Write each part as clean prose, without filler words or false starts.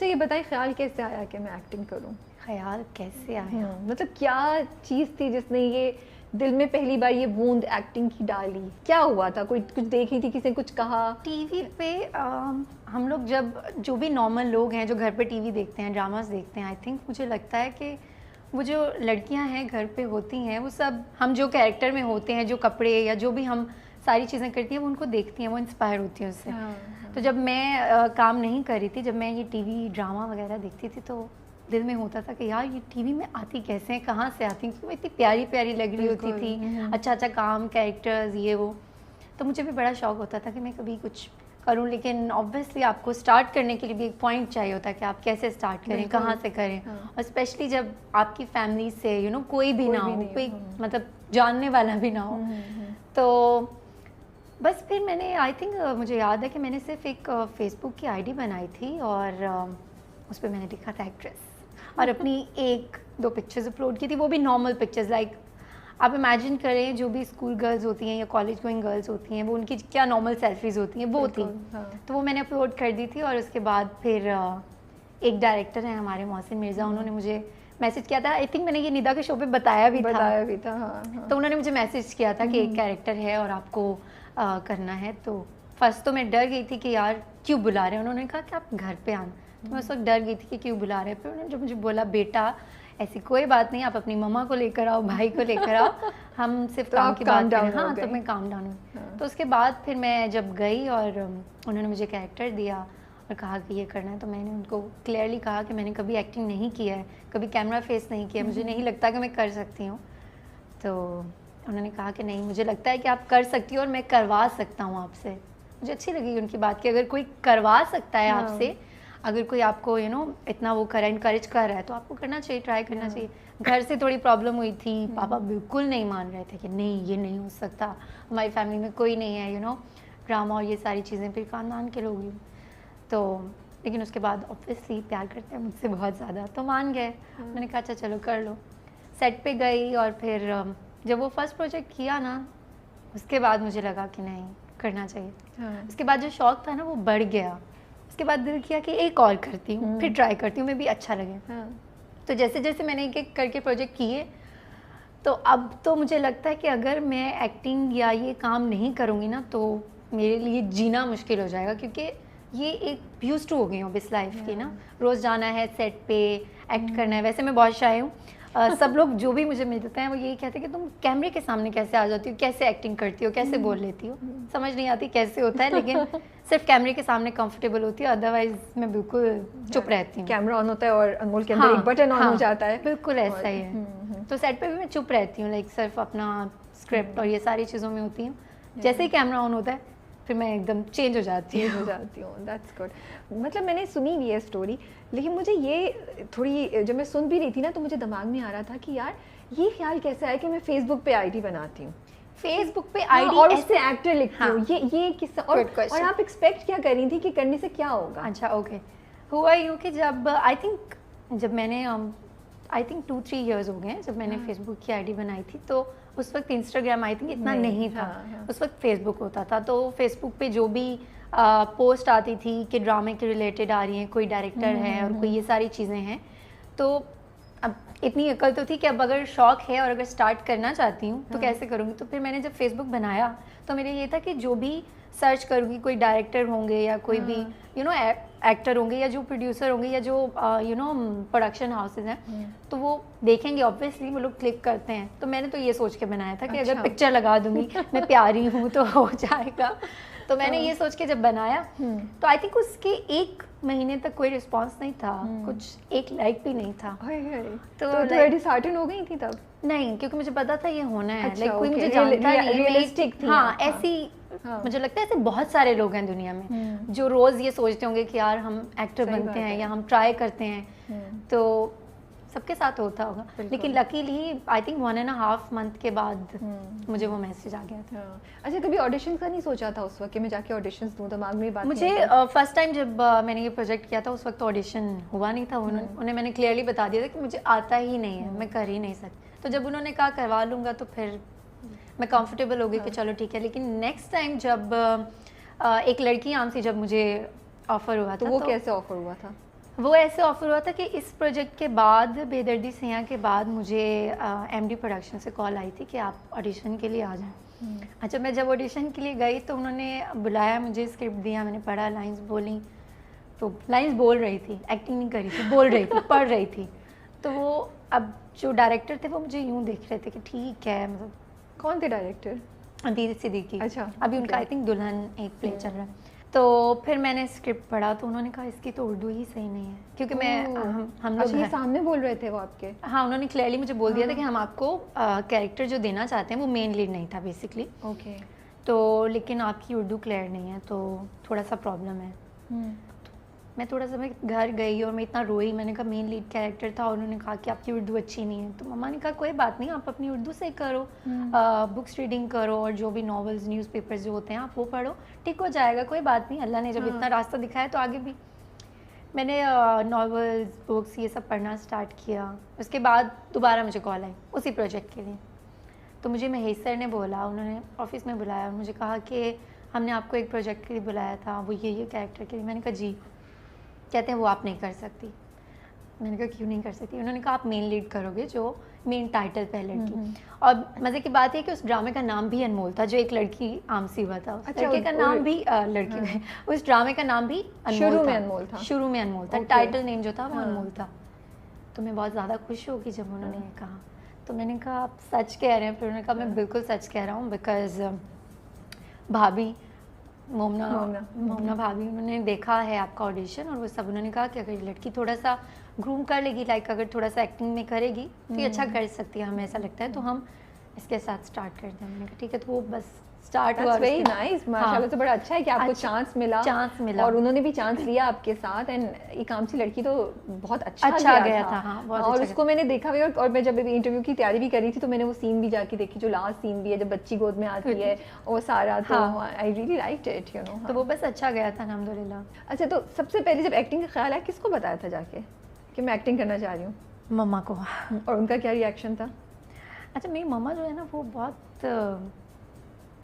ये बताइए, ख्याल कैसे आया कि मैं एक्टिंग करूं? ख्याल कैसे आया? मतलब क्या चीज़ थी जिसने ये दिल में पहली बार ये बूंद एक्टिंग की डाली? क्या हुआ था? कोई कुछ देखी थी, किसी ने कुछ कहा? टीवी पे हम लोग जब जो भी नॉर्मल लोग हैं जो घर पे टीवी देखते हैं, ड्रामास देखते हैं, आई थिंक मुझे लगता है कि वो जो लड़कियां हैं घर पे होती हैं, वो सब हम जो कैरेक्टर में होते हैं, जो कपड़े या जो भी हम सारी चीज़ें करती हैं, वो उनको देखती हैं, वो इंस्पायर होती हैं उससे। तो जब मैं काम नहीं कर रही थी, जब मैं ये टीवी ड्रामा वगैरह देखती थी, तो दिल में होता था कि यार ये टीवी में आती कैसे हैं, कहाँ से आती हैं, क्योंकि इतनी प्यारी प्यारी लग रही होती थी, अच्छा अच्छा काम, कैरेक्टर्स, ये वो। तो मुझे भी बड़ा शौक होता था कि मैं कभी कुछ करूं, लेकिन ऑब्वियसली आपको स्टार्ट करने के लिए भी एक पॉइंट चाहिए होता है कि आप कैसे स्टार्ट करें, कहाँ से करें। और स्पेशली जब आपकी फैमिली से कोई भी ना हो, कोई मतलब जानने वाला भी ना हो। तो बस फिर मैंने आई थिंक मुझे याद है कि मैंने सिर्फ एक फेसबुक की आईडी बनाई थी और उस पर मैंने लिखा था एक्ट्रेस, और अपनी 1-2 पिक्चर्स अपलोड की थी, वो भी नॉर्मल पिक्चर्स। लाइक आप इमेजिन करें जो भी स्कूल गर्ल्स होती हैं या कॉलेज गोइंग गर्ल्स होती हैं, वो उनकी क्या नॉर्मल सेल्फीज़ होती हैं, वो थी। तो वो मैंने अपलोड कर दी थी। और उसके बाद फिर एक डायरेक्टर हैं हमारे, मोहसिन मिर्ज़ा, उन्होंने मुझे मैसेज किया था। आई थिंक मैंने ये निदा के शो पे बताया भी था। हाँ। तो उन्होंने मुझे मैसेज किया था कि एक कैरेक्टर है और आपको करना है। तो फर्स्ट तो मैं डर गई थी कि यार क्यों बुला रहे हैं, उन्होंने कहा कि आप घर पे आना। तो मैं उस वक्त डर गई थी कि क्यों बुला रहे हैं। फिर उन्होंने जब मुझे बोला बेटा ऐसी कोई बात नहीं, आप अपनी मम्मा को लेकर आओ, भाई को लेकर आओ, हम सिर्फ काम की बात करें। हाँ, तो मैं काम डाउन हुई। तो उसके बाद फिर मैं जब गई और उन्होंने मुझे कैरेक्टर दिया और कहा कि ये करना है, तो मैंने उनको क्लियरली कहा कि मैंने कभी एक्टिंग नहीं किया है, कभी कैमरा फेस नहीं किया, मुझे नहीं लगता कि मैं कर सकती हूँ। तो उन्होंने कहा कि नहीं, मुझे लगता है कि आप कर सकती हो और मैं करवा सकता हूँ आपसे। मुझे अच्छी लगी उनकी बात कि अगर कोई करवा सकता है आपसे, अगर कोई आपको इतना वो कर इनकरेज कर रहा है, तो आपको करना चाहिए, ट्राई करना चाहिए। घर से थोड़ी प्रॉब्लम हुई थी, पापा बिल्कुल नहीं मान रहे थे कि नहीं ये नहीं हो सकता, हमारी फैमिली में कोई नहीं है ड्रामा और ये सारी चीज़ें, फिर खानदान के लोग ही। तो लेकिन उसके बाद ऑब्वियसली प्यार करते हैं मुझसे बहुत ज़्यादा, तो मान गए। मैंने कहा अच्छा चलो कर लो। सेट पे गई और फिर जब वो फर्स्ट प्रोजेक्ट किया ना, उसके बाद मुझे लगा कि नहीं करना चाहिए। उसके बाद जो शौक था ना वो बढ़ गया। उसके बाद दिल किया कि एक और करती हूँ, फिर ट्राई करती हूँ, मैं भी अच्छा लगे। तो जैसे जैसे मैंने एक एक करके प्रोजेक्ट किए, तो अब तो मुझे लगता है कि अगर मैं एक्टिंग या ये काम नहीं करूँगी ना, तो मेरे लिए जीना मुश्किल हो जाएगा, क्योंकि ये एक यूज्ड टू हो गई हूँ इस लाइफ की ना। रोज़ जाना है सेट पे, एक्ट करना है। वैसे मैं बहुत शाय हूँ। सब लोग जो भी मुझे मिलते हैं वो यही कहते हैं कि तुम कैमरे के सामने कैसे आ जाती हो, कैसे एक्टिंग करती हो, कैसे बोल लेती हो। समझ नहीं आती कैसे होता है, लेकिन सिर्फ कैमरे के सामने कंफर्टेबल होती है, अदरवाइज मैं बिल्कुल चुप रहती हूँ। कैमरा ऑन होता है और अनमोल के अंदर एक बटन ऑन हो जाता है, बिल्कुल ऐसा ही है। तो सेट पे भी मैं चुप रहती हूँ, लाइक सिर्फ अपना स्क्रिप्ट और ये सारी चीज़ों में होती हूँ। जैसे ही कैमरा ऑन होता है फिर मैं एकदम चेंज हो जाती हूँ। That's good. मतलब मैंने सुनी हुई है स्टोरी, लेकिन मुझे ये थोड़ी, जब मैं सुन भी रही थी ना, तो मुझे दिमाग में आ रहा था कि यार ये ख्याल कैसे आया कि मैं फेसबुक पे आईडी बनाती हूँ, फेसबुक पे आईडी और उससे एक्टर लिखती हूँ। ये किस्सा, और आप एक्सपेक्ट क्या कर रही थी कि करने से क्या होगा? अच्छा ओके, हुआ यूँ कि जब आई थिंक जब मैंने आई थिंक 2-3 इयर्स हो गए हैं जब मैंने फेसबुक की आईडी बनाई थी। तो उस वक्त इंस्टाग्राम आई थिंक इतना नहीं था। उस वक्त फेसबुक होता था। तो फेसबुक पे जो भी पोस्ट आती थी कि ड्रामे के रिलेटेड आ रही हैं, कोई डायरेक्टर है और कोई ये सारी चीज़ें हैं, तो अब इतनी अकल तो थी कि अब अगर शौक है और अगर स्टार्ट करना चाहती हूँ तो कैसे करूँगी। तो फिर मैंने जब फेसबुक बनाया तो मेरे ये था कि जो भी सर्च करूँगी, कोई डायरेक्टर होंगे या कोई भी एक्टर होंगे या जो प्रोड्यूसर होंगे या जो प्रोडक्शन हाउसेज हैं, तो वो देखेंगे, ऑब्वियसली वो लोग क्लिक करते हैं। तो मैंने तो ये सोच के बनाया था कि अगर पिक्चर लगा दूंगी मैं प्यारी हूँ तो हो जाएगा। तो मैंने ये सोच के जब बनाया तो आई थिंक उसके 1 महीने तक कोई रिस्पांस नहीं था, कुछ 1 लाइक भी नहीं था। तो डिसहार्टन हो गई थी तब? नहीं, क्योंकि मुझे पता था ये होना है। लाइक कोई मुझे जानता नहीं, रियलिस्टिक थी। हाँ, ऐसी मुझे लगता है ऐसे बहुत सारे लोग हैं दुनिया में जो रोज ये सोचते होंगे कि यार हम एक्टर बनते हैं या हम ट्राई करते हैं। तो सबके साथ होता होगा, लेकिन लकीली आई थिंक 1.5 मंथ के बाद मुझे वो मैसेज आ गया था। अच्छा, कभी ऑडिशन का नहीं सोचा था उस वक्त कि मैं जाके ऑडिशंस दूं? दिमाग में बात मुझे फर्स्ट टाइम जब मैंने ये प्रोजेक्ट किया था उस वक्त ऑडिशन हुआ नहीं था। उन्हें मैंने क्लियरली बता दिया था कि मुझे आता ही नहीं है, मैं कर ही नहीं सकती। तो जब उन्होंने कहा करवा लूँगा तो फिर मैं कंफर्टेबल हो गई कि चलो ठीक है। लेकिन नेक्स्ट टाइम जब एक लड़की आम सी जब मुझे ऑफ़र हुआ था, तो वो कैसे ऑफ़र हुआ था? वो ऐसे ऑफर हुआ था कि इस प्रोजेक्ट के बाद, बेदर्दी सियां के बाद, मुझे एमडी प्रोडक्शन से कॉल आई थी कि आप ऑडिशन के लिए आ जाएं। अच्छा, मैं जब ऑडिशन के लिए गई तो उन्होंने बुलाया, मुझे स्क्रिप्ट दिया, मैंने पढ़ा, लाइंस बोली। तो लाइंस बोल रही थी, एक्टिंग नहीं कर रही थी, बोल रही थी, पढ़ रही थी। तो वो अब जो डायरेक्टर थे वो मुझे यूँ देख रहे थे कि ठीक है, मतलब। कौन थे डायरेक्टर? अदीर सिद्दीकी। अच्छा, अभी उनका आई थिंक दुल्हन एक प्ले चल रहा है। तो फिर मैंने स्क्रिप्ट पढ़ा तो उन्होंने कहा इसकी तो उर्दू ही सही नहीं है, क्योंकि हम लोग अच्छा, ये सामने बोल रहे थे वो आपके? हाँ, उन्होंने क्लियरली मुझे बोल दिया था कि हम आपको कैरेक्टर जो देना चाहते हैं वो मेन लीड नहीं था बेसिकली। ओके। तो लेकिन आपकी उर्दू क्लियर नहीं है, तो थोड़ा सा प्रॉब्लम है। मैं थोड़ा सा मैं घर गई और मैं इतना रोई। मैंने कहा मेन लीड कैरेक्टर था और उन्होंने कहा कि आपकी उर्दू अच्छी नहीं है। तो मम्मा ने कहा कोई बात नहीं, आप अपनी उर्दू से करो, बुक्स रीडिंग करो और जो भी नॉवेल्स, न्यूज़पेपर्स जो होते हैं आप वो पढ़ो, ठीक हो जाएगा, कोई बात नहीं। अल्लाह ने जब इतना रास्ता दिखाया तो आगे भी। मैंने नॉवेल्स, बुक्स ये सब पढ़ना स्टार्ट किया। उसके बाद दोबारा मुझे कॉल आई उसी प्रोजेक्ट के लिए। तो मुझे महेश सर ने बोला, उन्होंने ऑफिस में बुलाया और मुझे कहा कि हमने आपको एक प्रोजेक्ट के लिए बुलाया था, वो ये कैरेक्टर के लिए। मैंने कहा जी। कहते हैं वो आप नहीं कर सकती। मैंने कहा क्यों नहीं कर सकती? उन्होंने कहा आप मेन लीड करोगे, जो मेन टाइटल पे लड़की। और मज़े की बात है कि उस ड्रामे का नाम भी अनमोल था, जो एक लड़की आमसी हुआ था। उस लड़के का नाम भी लड़की उस ड्रामे का नाम भी शुरू में अनमोल था। शुरू में अनमोल था, टाइटल नेम जो था वो अनमोल था। तो मैं बहुत ज़्यादा खुश हो गई जब उन्होंने ये कहा। तो मैंने कहा आप सच कह रहे हैं? फिर उन्होंने कहा मैं बिल्कुल सच कह रहा हूँ, बिकॉज भाभी मोमना भाभी, उन्होंने देखा है आपका ऑडिशन और वो सब। उन्होंने कहा कि अगर ये लड़की थोड़ा सा ग्रूम कर लेगी, लाइक अगर थोड़ा सा एक्टिंग में करेगी तो ये अच्छा कर सकती है, हमें ऐसा लगता है, तो हम इसके साथ स्टार्ट करते हैं। मैंने कहा ठीक है। तो वो बस स्टार्ट हुआ। वेरी नाइस, माशाल्लाह से बड़ा अच्छा है कि आपको चांस मिला और उन्होंने भी चांस लिया आपके साथ। एंड एक आमसी लड़की तो बहुत अच्छा गया था। हाँ, बहुत और अच्छा उसको मैंने देखा भी। और मैं जब इंटरव्यू की तैयारी भी कर रही थी तो मैंने वो सीन भी जाके देखी, जो लास्ट सीन भी है जब बच्ची गोद में आती है वो सारा। तो I really liked it, you know. तो वो बस अच्छा गया था अल्हम्दुलिल्लाह। अच्छा, तो सबसे पहले जब एक्टिंग का ख्याल आया किसको बताया था जाके कि मैं एक्टिंग करना चाह रही हूँ? मम्मा को। और उनका क्या रिएक्शन था? अच्छा, मेरी मम्मा जो है ना वो बहुत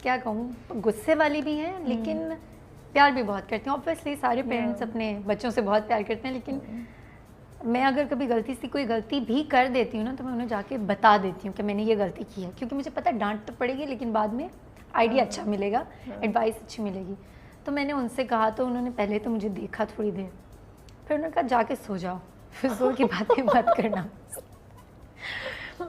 क्या कहूँ, गुस्से वाली भी हैं लेकिन प्यार भी बहुत करती हैं। ऑब्वियसली सारे पेरेंट्स अपने बच्चों से बहुत प्यार करते हैं, लेकिन मैं अगर कभी गलती से कोई गलती भी कर देती हूँ ना तो मैं उन्हें जाके बता देती हूँ कि मैंने ये गलती की है, क्योंकि मुझे पता है डांट तो पड़ेगी लेकिन बाद में आइडिया अच्छा मिलेगा, एडवाइस अच्छी मिलेगी। तो मैंने उनसे कहा तो उन्होंने पहले तो मुझे देखा थोड़ी देर, फिर उन्होंने कहा जाके सो जाओ, फिजूल की बातें मत करना।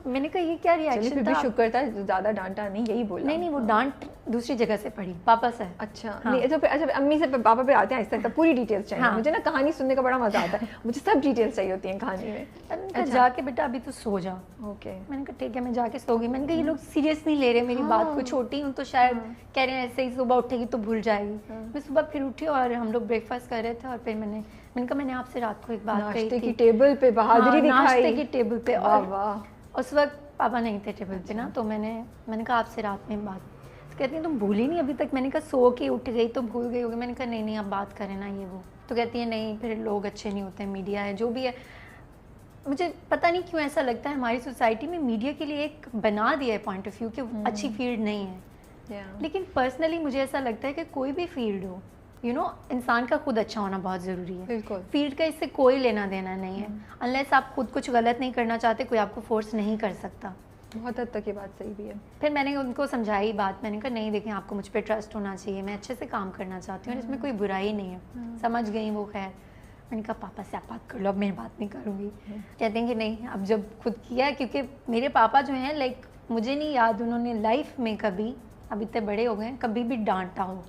मैंने कहा ये क्या रिएक्शन था? शुक्र था ज्यादा डांटा नहीं, यही बोला। नहीं, वो डांट दूसरी जगह से पड़ी, पापा से। अच्छा। हाँ। नहीं, अच्छा अम्मी से पापा पे आते हैं ऐसा तक पूरी डिटेल्स चाहिए। मुझे ना कहानी सुनने का बड़ा मजा आता है, मुझे सब डिटेल्स चाहिए होती हैं कहानी में। अच्छा। जाके बेटा अभी तो सो जाओ। ओके। मैंने कहा ठीक है, मैं जाके सो गई। मैंने कहा ये लोग सीरियस नहीं ले रहे मेरी बात को, छोटी हूँ तो शायद कह रहे हैं ऐसे ही सुबह उठेगी तो भूल जाएगी। मैं सुबह फिर उठी और हम लोग ब्रेकफास्ट कर रहे थे और फिर मैंने कहा मैंने आपसे रात को एक बात कही थी। नाश्ते की टेबल पे बहादुरी दिखाई। नाश्ते की टेबल पे। वाह। उस वक्त पापा नहीं थे टेबल पे ना, तो मैंने कहा आपसे रात में बात। तो कहती हैं तुम भूली नहीं अभी तक? मैंने कहा सो के उठ गई तो भूल गई होगी। मैंने कहा नहीं आप बात करें ना ये वो। तो कहती है नहीं, फिर लोग अच्छे नहीं होते, मीडिया है जो भी है। मुझे पता नहीं क्यों ऐसा लगता है हमारी सोसाइटी में मीडिया के लिए एक बना दिया है पॉइंट ऑफ व्यू कि अच्छी फील्ड नहीं है। लेकिन पर्सनली मुझे ऐसा लगता है कि कोई भी फील्ड हो, इंसान का खुद अच्छा होना बहुत ज़रूरी है। बिल्कुल। फील्ड का इससे कोई लेना देना नहीं है। अनलेस आप खुद कुछ गलत नहीं करना चाहते, कोई आपको फोर्स नहीं कर सकता। बहुत हद तक ये बात सही भी है। फिर मैंने उनको समझाई बात। मैंने कहा नहीं देखें, आपको मुझ पर ट्रस्ट होना चाहिए, मैं अच्छे से काम करना चाहती हूँ और इसमें कोई बुराई नहीं है। समझ गई वो। खैर मैंने कहा पापा से आप बात कर लो, अब मैं बात नहीं करूँगी। कहते हैं कि नहीं, अब जब खुद किया है, क्योंकि मेरे पापा जो हैं लाइक मुझे नहीं याद उन्होंने लाइफ में कभी, अब इतने बड़े हो गए हैं, कभी भी डांटा हो,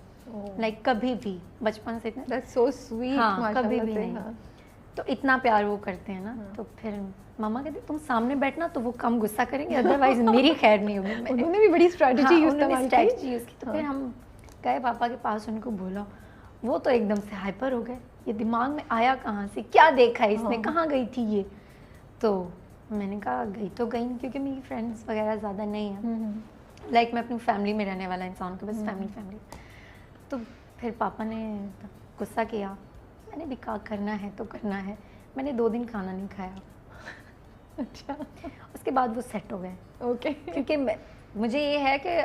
लाइक कभी भी, बचपन से। That's so sweet, हाँ, कभी भी नहीं। हाँ। तो इतना प्यार वो करते हैं ना। तो फिर मम्मा कहती तुम सामने बैठना तो वो कम गुस्सा करेंगे, अदरवाइज मेरी खैर नहीं होगी। उन्होंने भी बड़ी स्ट्रैटेजी यूज की। तो फिर हम गए पापा के पास, उनको बोला। वो तो एकदम से हाइपर हो गए, ये दिमाग में आया कहाँ से, क्या देखा है इसने, कहाँ गई थी ये। तो मैंने कहा गई तो गई नहीं, क्योंकि मेरी फ्रेंड्स वगैरह ज़्यादा नहीं है। लाइक मैं अपनी फैमिली में रहने वाला इंसान हूँ, बस फैमिली। तो फिर पापा ने गुस्सा किया। मैंने भी कहा करना है तो करना है। मैंने 2 दिन खाना नहीं खाया। अच्छा। उसके बाद वो सेट हो गए। ओके। क्योंकि मुझे ये है कि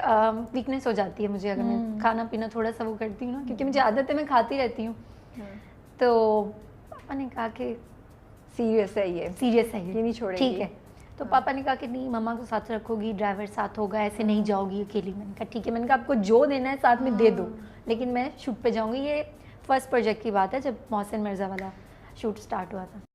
वीकनेस हो जाती है मुझे अगर मैं खाना पीना थोड़ा सा वो करती हूँ ना, क्योंकि मुझे आदत है, मैं खाती रहती हूँ। तो पापा ने कहा कि सीरियस है ये, सीरियस है ये नहीं छोड़ेगी। ठीक है। तो पापा ने कहा कि नहीं, मम्मा को साथ रखोगी, ड्राइवर साथ होगा, ऐसे नहीं जाओगी अकेली। मैंने कहा ठीक है। मैंने कहा आपको जो देना है साथ में दे दो, लेकिन मैं शूट पे जाऊंगी। ये फर्स्ट प्रोजेक्ट की बात है जब मोहसिन मिर्ज़ा वाला शूट स्टार्ट हुआ था।